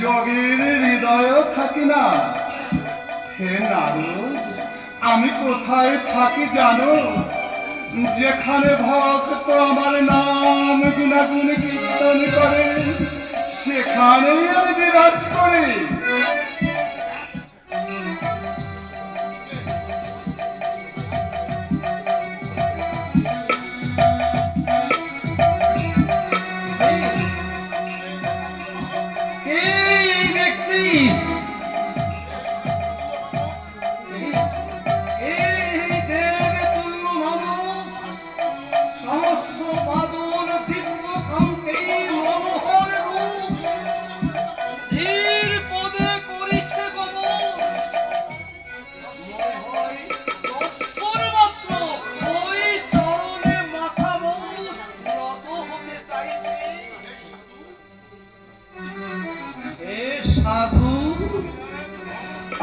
যোগীর হৃদয় থাকি না। হে নারদ, আমি কোথায় থাকি জানো? যেখানে ভক্ত আমার নাম গুণাগুণ কীর্তন করে, সেখানেই আমি বিরাজ করি।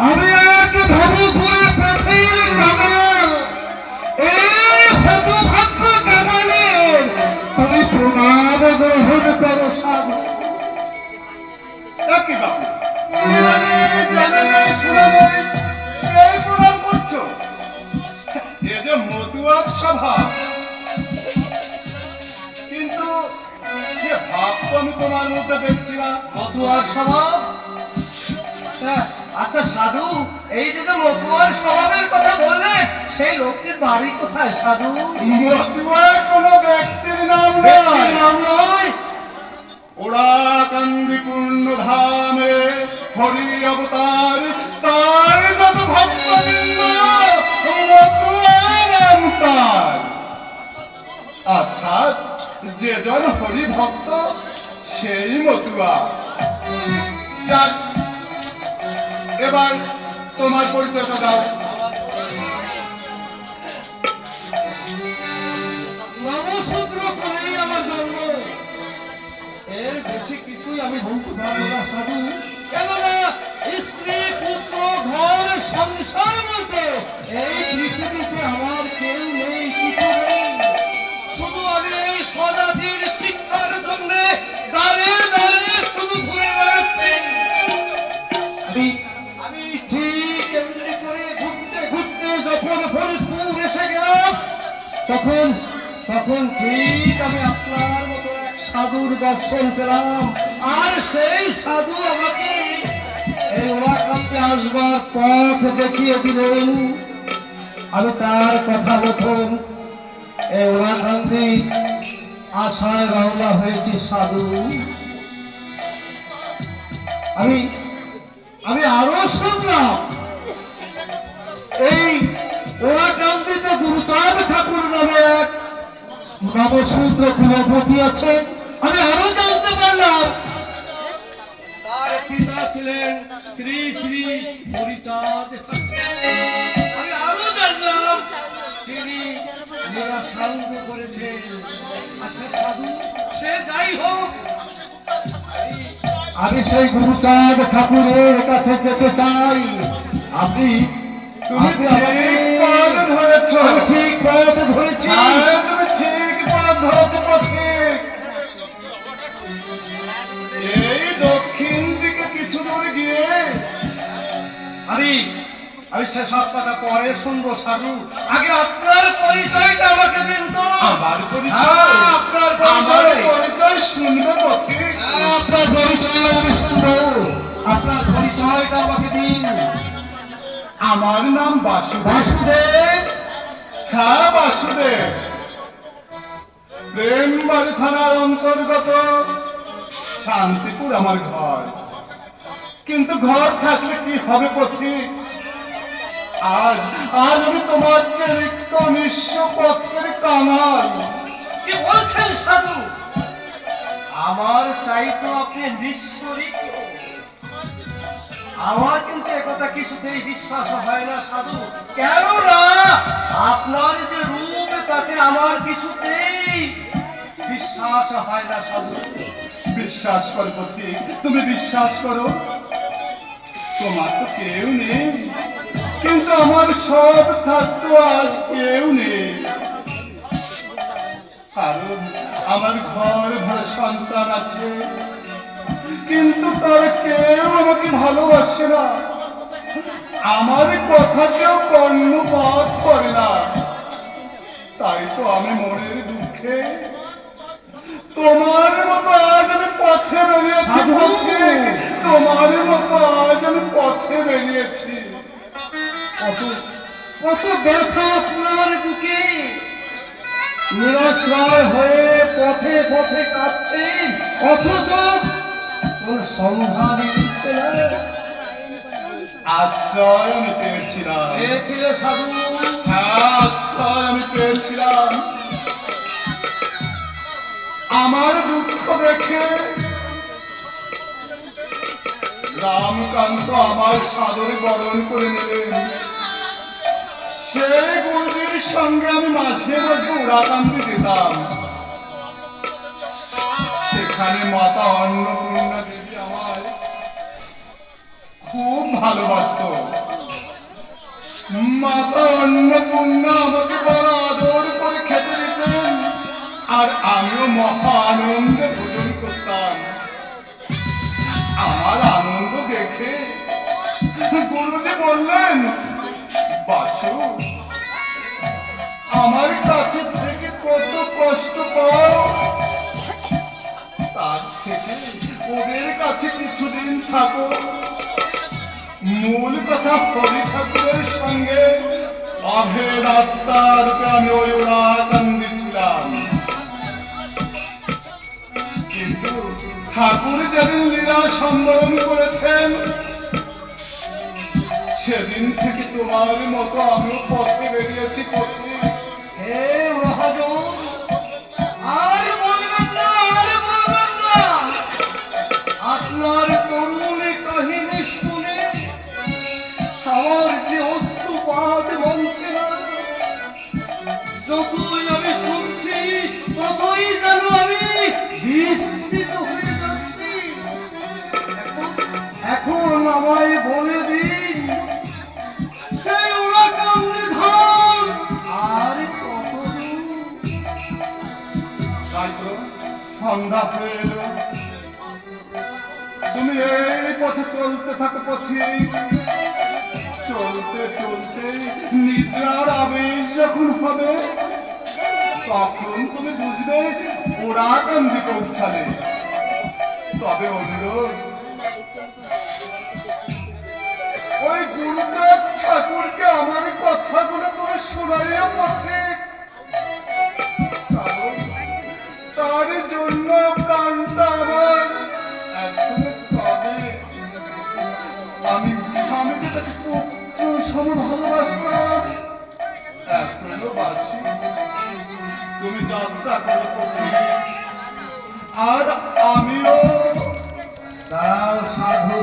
আমি এক ভাবু ঘুরে পথের কামাল, এই হতভাগ্য কামালের তুমি প্রণাম গ্রহণ করো সাধু। কি বাবু, এই প্রণাম করছো? এ যে মতুয়ার সভা, কিন্তু যে ভাব তো আমি তোমার মধ্যে দেখছি না। মতুয়ার স্বভাব? আচ্ছা সাধু, এই যে মতুয়ার স্বভাবের কথা বললে, সেই লোকটির বাড়ি কোথায় সাধু? মতুয়ার কোন ব্যক্তির নাম নয়, ওরা কান্দি পূর্ণ ধামে হরি অবতার, তার যত ভক্তবৃন্দ মতুয়ার নাম তার। অর্থাৎ যে জন হরি ভক্ত সেই মতুয়া। যাক, এবার তোমার পরিচয়টা দাও। নবশূদ্র করেই আমার জন্ম, এর বেশি কিছুই আমি বলতে পারবো না সাধু। কেননা স্ত্রী পুত্র ঘর সংসার বলতে এই পৃথিবীতে আমার কেউ নেই, কিছু নেই। শুধু আমি এই স্বজাতির শিক্ষার জন্য দাঁড়ে দাঁড়িয়ে শুধু ঘুরে বেড়াচ্ছি। আমি ঠিক এমনি করে ঘুরতে ঘুরতে যখন ফরিদপুর এসে গেলাম, তখন ঠিক আমি আপনার মতো এক সাধুর দর্শন পেলাম। আর সেই সাধু আমাকে এই ওয়াকান্তে আসবার পথ দেখিয়ে দিলেন। আমি তার কথা মতন এই ওয়াকান্তে আশায় রওনা হয়েছি সাধু। আমি আরো শুনলাম এই ওয়াকান্তিতে গুরুচাঁদ ঠাকুর নামে এক নবশূদ্র কুলপতি আছে। আমি আরো জানতে পারলাম তার পিতা ছিলেন শ্রী শ্রী হরিচাঁদ ঠাকুর। আমি আরো জানলাম তিনি নিরাসঙ্গ করেছেন। আচ্ছা সাধু, সে যাই হোক, আমি সেই গুরুচাঁদ ঠাকুরের কাছে যেতে চাই। আপনি ঠিক পথ ধরেছ। ঠিক পথ ধরেছি। তুমি ঠিক পথ ধরেছ পথিক। এই দক্ষিণ দিকে কিছু দূর গিয়ে আমি সেসব কথা পরে শুনবো সাধু। আগে আপনার পরিচয়টা আমাকে দিন তো। আমার পরিচয়? আপনার পরিচয় শুনবে পথিক? আপনার পরিচয় আমি শুনবো। আপনার পরিচয়টা আমাকে দিন। আমার নাম বাসুদেব। বাসুদেব? হ্যাঁ বাসুদেব। প্রেমবাড়ি থানার অন্তর্গত শান্তিপুর আমার ঘর। কিন্তু ঘর থাকলে কি হবে পথিক? আজ আমি তোমার চরিত্র নিঃস্ব পথের কাঙাল। কি বলছেন সাধু? আমার চাইতো আপনি নিঃস্বরিত। আমার কিন্তু একথা কিছুতেই বিশ্বাস হয় না সাধু। কেননা আপনার যে রূপ, তাতে আমার কিছুতেই বিশ্বাস হয় না সাধু। বিশ্বাস করো পথিক, তুমি বিশ্বাস করো। তোমার তো কেউ নেই, কিন্তু আমার সব থাকতো আজ কেউ নেই। কারণ আমার ঘর ভরে সন্তান আছে, কিন্তু তার কেউ ভালোবাসে না, আমার কথা কেউ কর্ণপাত করে না, তাই তো আমি মনের দুঃখে তোমার মতো আজ আমি পথে বেরিয়েছি। সাধু! পথে তোমার মতো আজ আমি পথে বেরিয়েছি। কত কত ব্যথা আপনার বুকে, নিরাশ্রয় হয়ে পথে পথে কাঁদছেন, অথচ কোন সন্ধান দিচ্ছে না। আশ্রয় আমি পেয়েছিলাম, পেয়েছিলে সাধু? হ্যাঁ আশ্রয় আমি পেয়েছিলাম। আমার দুঃখ দেখে রামকান্ত আমার সাদরে বরণ করে নিলেন। সেই গুরুজির সঙ্গে আমি মাঝে মাঝে উড়াকান্দি যেতাম। সেখানে মাতা অন্নপূর্ণা দেবী আমায় খুব ভালোবাসতো। মাতা অন্নপূর্ণা আমাকে বড় আদর করে খেতে দিতেন, আর আমিও মহা আনন্দে ভোজন করতাম। আমার আনন্দ দেখে গুরুজি বললেন, বাসু আমার কাছে থেকে কত কষ্ট পাও, তার থেকে ওদের কাছে কিছুদিন থাকো। মূল কথা হরি ঠাকুরের সঙ্গে অভেদ আত্মারূপে আমি ওই ওড়াকান্দি ছিলাম। কিন্তু ঠাকুর যেদিন লীলা সম্বরণ করেছেন, সেদিন থেকে তোমার মতো আমিও পথে বেরিয়েছি। পথে হে মহাজন, আর বলবেন না, আর বলবেন না। আপনার করুণ কাহিনী শুনে আমার যে অশ্রুপাত বলছে না। যতই আমি শুনছি ততই যেন আমি বিস্মিত হয়ে যাচ্ছি। এখন আমায় বলে দিন, সেই ওড়াকান্দি ধাম আর কতদূর? তাই তো সন্ধ্যা হয়ে এলো। তুমি এই পথে চলতে থাকো। পথে চলতে চলতে নিদ্রার আবেশ যখন হবে, তখন তুমি বুঝবে ওড়াকান্দি পৌঁছালে। তবে অনুরোধ, ওই গুরুদেব ঠাকুরকে আমার কথাগুলো তুমি শোনাইয়া পথে, কারণ তার জন্য প্রাণটা আমার এখনো কাঁদে। আমি আমি যে তাকে পুত্র সম ভালোবাসতাম, এখনো বাসি। তুমি যাত্রা করো পথে, আর আমিও। তার সাধু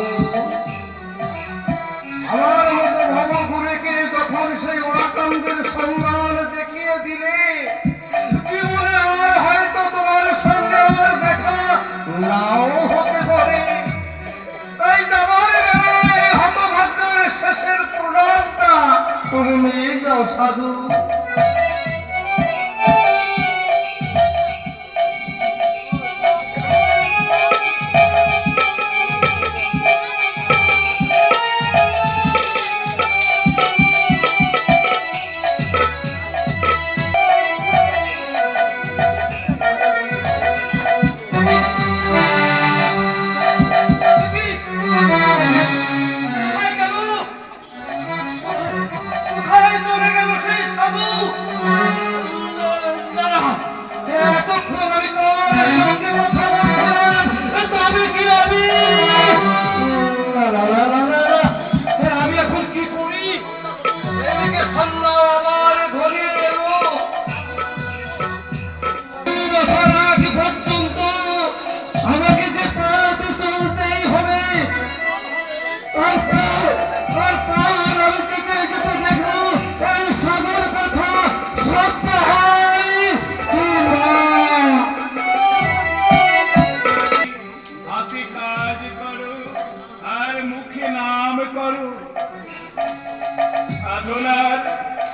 আমার মতো ভবঘুরেকে যখন সেই ওড়াকান্দের সম্মান দেখিয়ে দিলে, জীবনে আর হয়তো তোমার সঙ্গে আমার দেখা নাও হতে পারে। তাই যাবার বেলায় হতভাগ্যের শেষের প্রণামটা তুমি নিয়ে যাও সাধু। কোথায় চলে গেল সেই সাধু? এতক্ষণ আমি তোর সঙ্গে কথা বলছিলাম, তবে কি আমি আমি এখন কি করি? এদিকে সামলাও, আমার ঘরে এলো। আসার আগ পর্যন্ত আমাকে যে পথ চলতেই হবে। তারপর আমি থেকে যেতে দেখবো এই সাধুর কথা সত্য হয় কি না। হাতে কাজ করো আর মুখে নাম করো।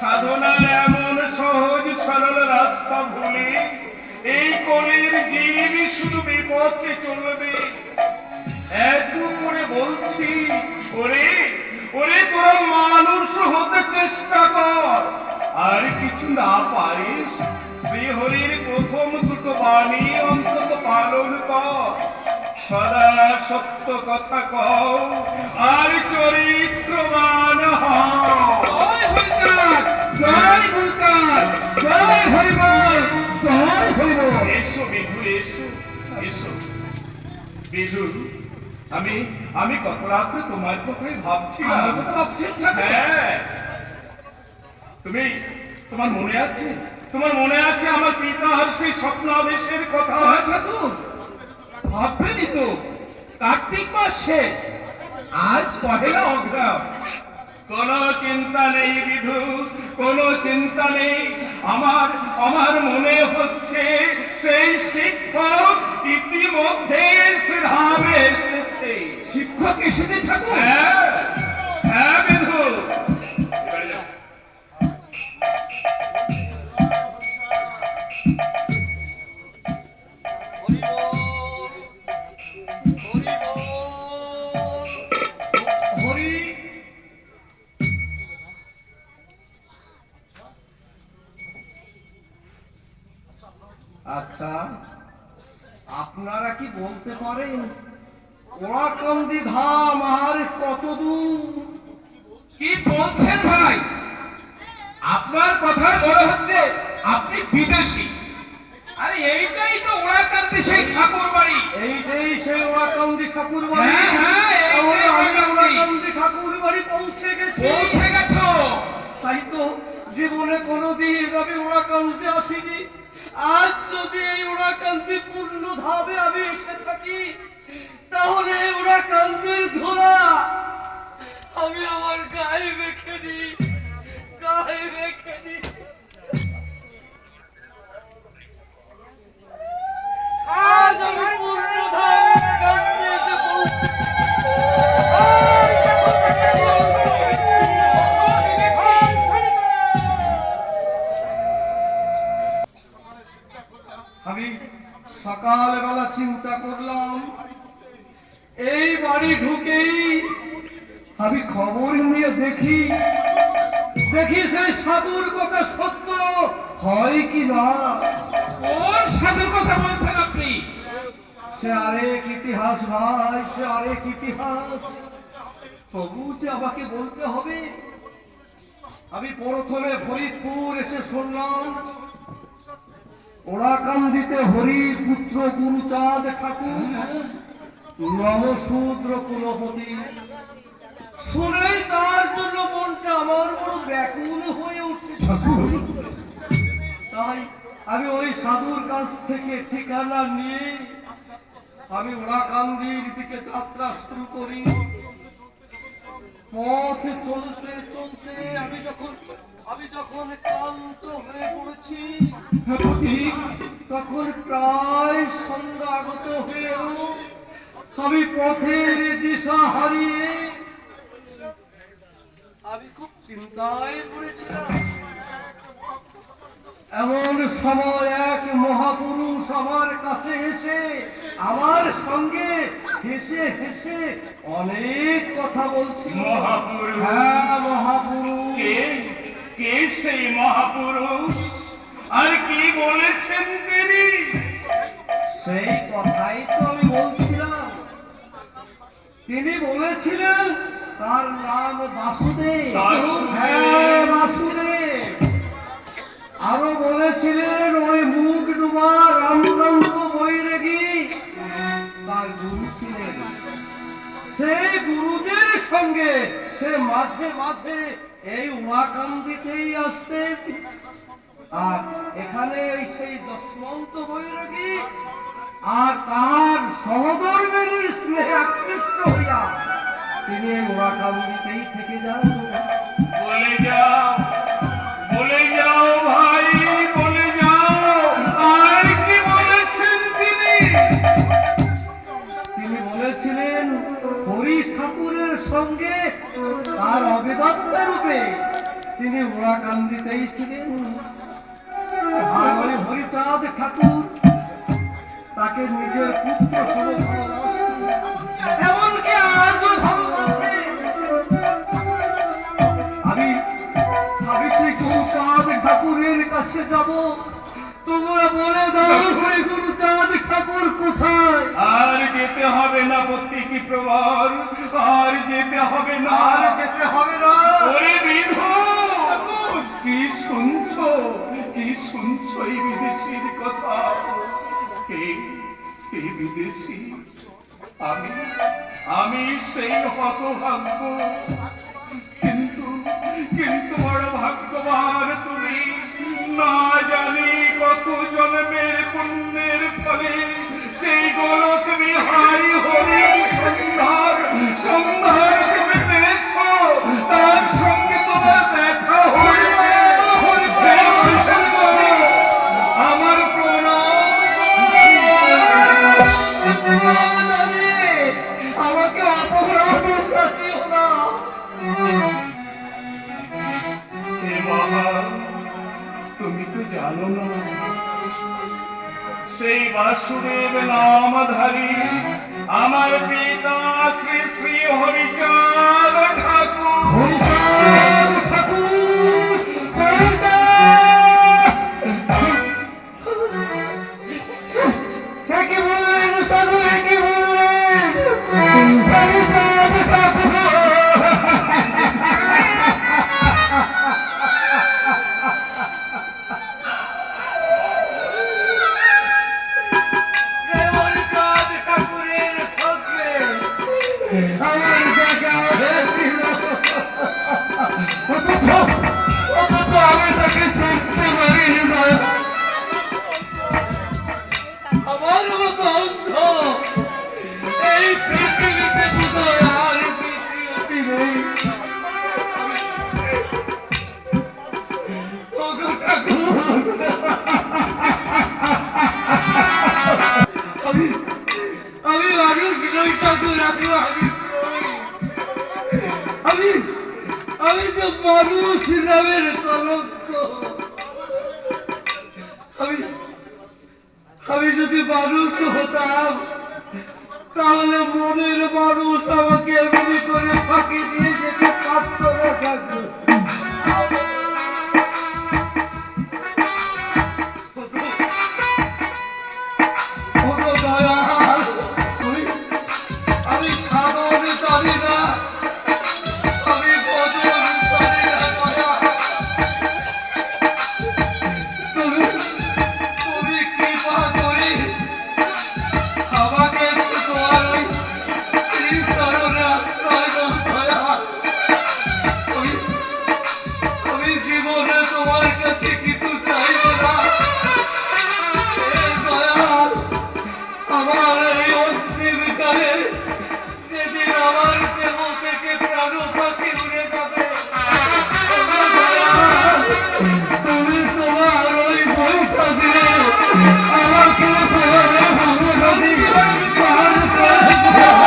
সাধনার এমন সহজ সরল রাস্তা ভুলে এই কলির জীব শুধু বিপথে চলবে। এত করে বলছি, ওরে ওরে তোরা মানুষ হতে চেষ্টা কর, আর কিছু না পারিস শ্রীহরির প্রথম দুটো বাণী অন্তত পালন কর। সদা সত্য কথা কও আর চরিত্রবান হও। জয় হরিচাঁদ, জয় হরিচাঁদ, জয় হরিবল, জয় হরিবল। এসো বিধু, এসো এসো বিধু। আমি আমি গত রাত্রে তোমার কথাই ভাবছিলাম। আমার কথা ভাবছেন ঠাকুর? হ্যাঁ, তুমি তোমার মনে আছে, তোমার মনে আছে আমার পিতার সেই স্বপ্নাবেশের কথা? হ্যাঁ ঠাকুর, ভাববেনই তো, কার্তিক মাস শেষ, আজ পহেলা অঘ্রাণ। কোনো চিন্তা নেই বিধু, কোনো চিন্তা নেই। আমার আমার মনে হচ্ছে সেই শিক্ষক ইতিমধ্যে শ্রীধামে এসেছে। শিক্ষক এসেছে ঠাকুর? হ্যাঁ হ্যাঁ বিধু। এবারে যাও। হরি, আচ্ছা, আপনারা কি বলতে পারেন ওরাকান্দি ধাম আর কত দূর? কি বলছেন ভাই? আপনার কথা মনে হচ্ছে আপনি বিদেশি। আরে এইটাই তো ওরাকান্দি সেই ঠাকুর বাড়ি। এইটাই সেই ওরাকান্দি ঠাকুর বাড়ি। হ্যাঁ, হ্যাঁ, এইটাই তাহলে আমি ওরাকান্দি। ওরাকান্দি ঠাকুর বাড়ি পৌঁছে গেছি। পৌঁছে গেছো? তাই তো, জীবনে কোনোদিন আমি ওরাকান্দি আসিনি। আজ যদি এই ওরাকান্দি পূর্ণ ধামে আমি এসে থাকি, তাহলে এই ওরাকান্দির ধুলা আমি আমার গায়ে মেখে দিই, গায়ে মেখে দিই। আজ আমি পূর্ণ ধামে ওরাকান্দি এসে আমি সকালবেলা চিন্তা করলাম, এই বাড়ি ঢুকেই আমি খবর নিয়ে দেখি সেই সাধুর কথা সত্য হয় কি না। কোন সাধুর কথা বলছেন আপনি? সে আরেক ইতিহাস ভাই, সে আরেক ইতিহাস। তবু যে আমাকে বলতে হবে। আমি প্রথমে ফরিদপুর এসে শুনলাম ওরাকান্দিতে হরির পুত্র গুরুচাঁদ ঠাকুর নমশূদ্র কুলপতি। শুনেই তার জন্য মনটা আমার বড় ব্যাকুল হয়ে উঠে ঠাকুর। তাই আমি ওই সাধুর কাছ থেকে ঠিকানা নিয়ে আমি ওরাকান্দির দিকে যাত্রা শুরু করি। পথ চলতে চলতে আমি যখন ক্লান্ত হয়ে পড়েছি, তখন প্রায় সন্ধ্যাগত হয়ে এলো। আমি পথের দিশা হারিয়ে আমি খুব চিন্তায় পড়েছিলাম। এমন সময় এক মহাপুরুষ আমার কাছে এসে আমার সঙ্গে হেসে হেসে অনেক কথা বলছিল। মহাপুরুষ? হ্যাঁ, মহাপুরুষ। কে কে সেই মহাপুরুষ? আর কি বলেছেন তিনি? সেই কথাই তো আমি বলছিলাম। তিনি বলেছিলেন তার নাম বাসুদেব। বাসুদেব। হ্যাঁ, বাসুদেব। আরো বলেছিলেন ওই মুখ ডুবা রামচন্দ্র বৈরাগী তার গুরু ছিলেন। সেই গুরুদের সঙ্গে সে মাঝে মাঝে এই ওরাকান্দিতেই আসতেন। আর এখানে সেই যশবন্ত বৈরাগী আর তার সহধর্মিনী স্নেহে আকৃষ্ট হইয়া তিনি এই ওরাকান্দিতেই থেকে যান। বলে যাও, বলে যাও ভাই, বলে যাও। আর কি বলেছেন তিনি? তিনি বলেছিলেন হরিশ ঠাকুরের সঙ্গে তার অবিবাদ্য রূপে তিনি ওরাকান্দিতেই ছিলেন। আর ওই হরিচাঁদ ঠাকুর তাকে নিজের পুত্র সম ভালোবাসতেন। এমনকি আজও ভালোবাসেন। যাব, তোমরা বলে দাও সেই গুরুচাঁদ ঠাকুর কোথায়? আর যেতে হবে না পথিকি প্রবর, আর যেতে হবে না, আর যেতে হবে না। ওরে বিধু, কি শুনছো, কি শুনছো এই বিদেশির কথা? এই বিদেশি আমি, আমি সেই হতভাগ্য, কিন্তু কিন্তু বড় ভাগ্যবান তুমি। না জানি কত জন্মের পুণ্যের ফলে সেই গোলক বিহারী হরি সন্ধ্যার সন্ধ্যার তুমি পেয়েছ, তার সঙ্গে তোমার দেখা হয়েছে। হে বৈষ্ণব, আমার প্রণাম। আমাকে অপরাধ সাজিও না। হে বাবা, তুমি তো জানো না সেই বাসুদেব নামধারী আমার পিতা শ্রী শ্রী হরিচাঁদ ঠাকুর। হরিচাঁদ ঠাকুর, হরিচাঁদ! কি বললেন সাধু, কি বললেন? হরিচাঁদ ঠাকুর! হরিচাঁদ ঠাকুরের সঙ্গে আমার দেখা হয়েছিল, অথচ আমি তাকে চিনতে পারিনি। আমার মতো অন্ধ এই পৃথিবীতে বোধহয় আর দ্বিতীয়টি নেই। ওগো ঠাকুর, আমি মানুষ নই ঠাকুর, আমি তো মানুষ নামের কলঙ্ক। আমি যদি মানুষ হতাম তাহলে মনের মানুষ আমাকে এমনি করে ফাঁকি দিয়ে যেতে পারত না ঠাকুর। ওগো দয়াল, আমি সাধন জানি না, আমি ভজন জানি না দয়াল। তুমি কৃপা করে আমাকে একটু তোমার ওই শ্রীচরণে আশ্রয় দাও দয়াল। আমি জীবনে তোমার কাছে কিছু চাইব না। হে দয়াল, আমার এই অন্তিম কালে যেদিন আমার দেহ থেকে প্রাণ পাখি উড়ে যাবে, তুমি তোমার ওই বইটা দিয়ে আমাকে ভগবান পার করে দাও।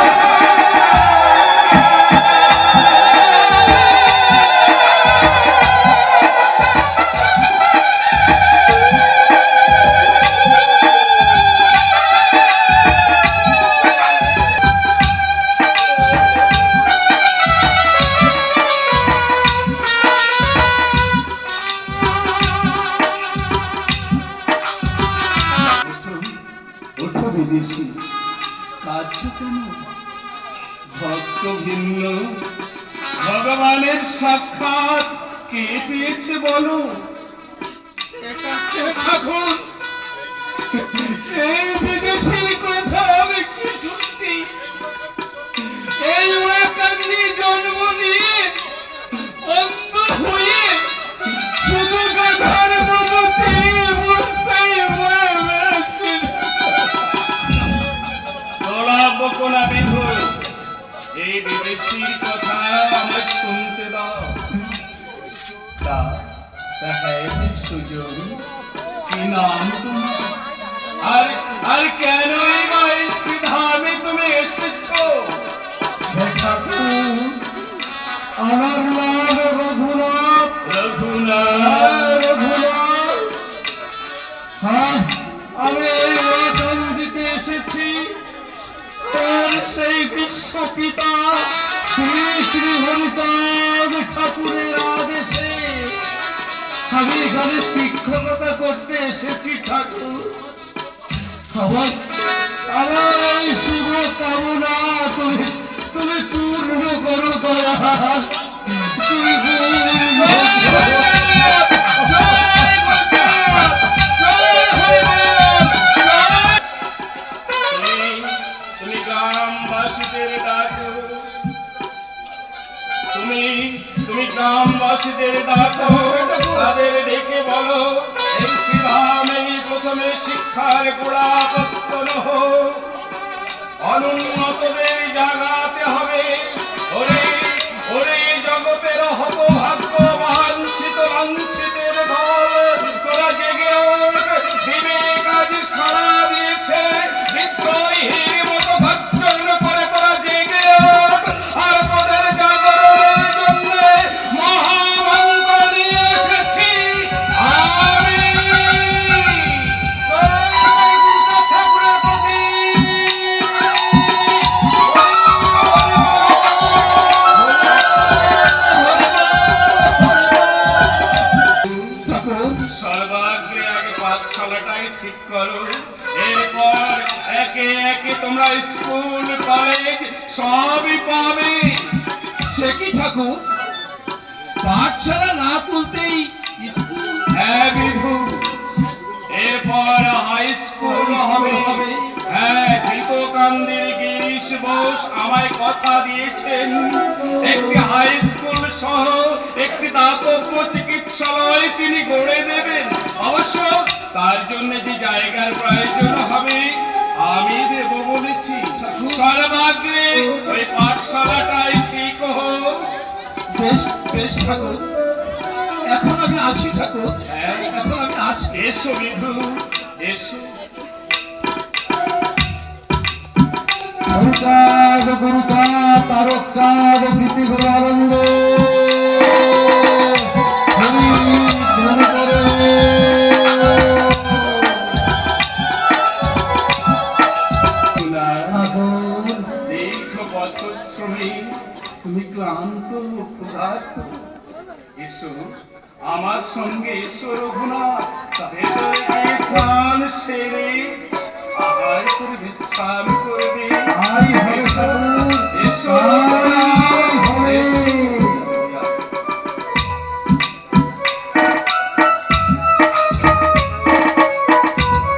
ওঠো বিদেশি, কাঁদছো কেন? ভক্ত ভিন্ন ভগবানের সাক্ষাৎ কে পেয়েছে বলো? এটা কে ঠাকুর? এই বিদেশির কথা আমি কি শুনছি? এই ওরাকান্দি জন্ম নিয়ে অন্ধ হয়ে শুধু গাধার মতো চেয়ে বসতেই মরে বেড়াচ্ছে। তোরা বকনা বিধু, এই বিদেশির কথা আমার শুনতে দাও। সাহেব সুজন, কি নাম তোমার? আর কেন এই ধামে তুমি এসেছো? ঠাকুর, আমার নাম রঘুনাথ। রঘুনাথ, রঘুনাথ, হ্যাঁ, আমি এই ওরাকান্দিতে এসেছি আর সেই বিশ্বপিতা শ্রী শ্রী হরিচাঁদ ঠাকুরের আদেশে আমি এখানে শিক্ষকতা করতে এসেছি ঠাকুর। আমার আমার এই শুভ কামনা তুমি তুমি পূর্ণ করো দয়াল, তুমি পূর্ণ করো। তুমি গ্রামবাসীদের ডাকো, তুমি তুমি গ্রামবাসীদের ডাকো, তাদের ডেকে বলো এই শ্রীরামে প্রথমে শিক্ষার গোড়া পত্তন হোক, অনুন্নতদের জাগাতে হবে। ওরে ওরে জগতের হতভাগ্য বাঞ্ছিত লাঞ্ছিতের দল, তোরা জেগে ওঠ, বিবেক আজ সাড়া দিয়েছে, বিদ্রোহীর মতো গর্জন করে তোরা জেগে ওঠ, আর তোদের জাগরণের জন্য মহামন্ত্র নিয়ে এসেছি আমি। ঠাকুরের প্রতি সর্বাগ্রে আগে পাঠশালাটাই ঠিক করো, এরপর একে একে তোমরা স্কুল কলেজ সবই পাবে। সে কি ঠাকুর, পাঠশালা না তুলতেই স্কুল? হ্যাঁ বিধু, এরপর হাই স্কুল হবে। হ্যাঁ, কৃতকান্দির গিরিশ বোস আমায় কথা দিয়েছেন, একটি হাই স্কুল সহ একটি দাতব্য চিকিৎসালয় তিনি গড়ে দেবেন। অবশ্য তার জন্য যে জায়গার প্রয়োজন হবে আমি দেব বলেছি। সর্বাগ্রে ওই পাঠশালাটাই ঠিক হোক। বেশ বেশ ঠাকুর, এখন আমি আসি ঠাকুর, এখন আমি আসি। এসো বিধু, এসো। হরিচাঁদ গুরুচাঁদ তারকচাঁদ গীতিগুরু আনন্দ হরি ধ্যান করে। ঠাকুর দীর্ঘ পথশ্রমী, তুমি ক্লান্ত ক্ষুধার্ত, এসো আমার সঙ্গে এসো রঘুনাথ, ভেতরে গিয়ে স্নান সেরে আহার করে বিশ্রাম করবে। আই হরে ঠাকুর এসো রঘুনাথ।